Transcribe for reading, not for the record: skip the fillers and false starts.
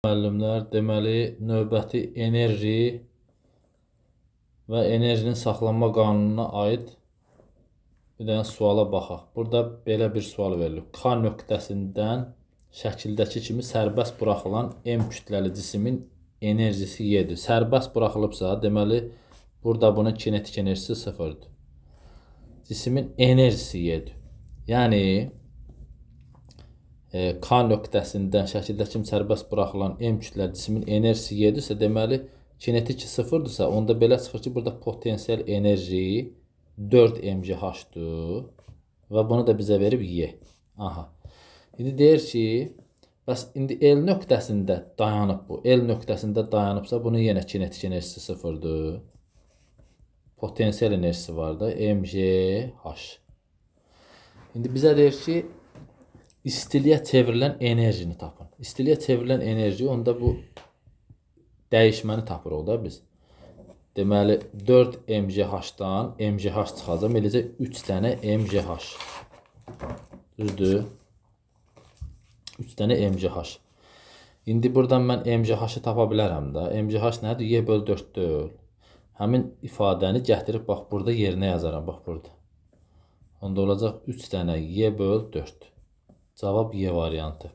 Müəllimlər, deməli, növbəti enerji və enerjinin saxlanma qanununa aid bir dənə suala baxaq. Burada belə bir sual verilib. K nöqtəsindən şəkildəki kimi sərbəst buraxılan M kütləli cismin enerjisi Y-dir. Sərbəst buraxılıbsa, deməli, burada bunun kinetik enerjisi sıfırdır. Cismin enerjisi Y-dir. Yəni, K nöqtəsindən şəkildəki kimi sərbəst buraxılan M kütləli cismin enerjisi Y-dirsə, deməli, kinetik sıfırdırsa, onda belə çıxır ki, burada potensial enerji 4 mgh-dur və bunu da bizə verib Y. Aha. İndi deyir ki, bəs indi L nöqtəsində dayanıb bu. L nöqtəsində dayanıbsa, bunun yenə kinetik enerjisi sıfırdır. Potensial enerjisi var da, mgh. İndi bizə deyir ki, istiliyə çevrilən enerjini tapın. İstiliyə çevrilən enerji, onda bu dəyişməni tapırıq da biz. Deməli, 4 mgh-dan mgh çıxacaq. Eləcə 3 dənə mgh. Düzdür? 3 dənə mgh. İndi buradan mən mgh-ı tapa bilərəm da. Mgh nədir? Y böl 4 deyil. Həmin ifadəni gətirib, bax, burada yerinə yazaram. Bax, burada. Onda olacaq 3 dənə Y böl 4. Cavab Y variantı.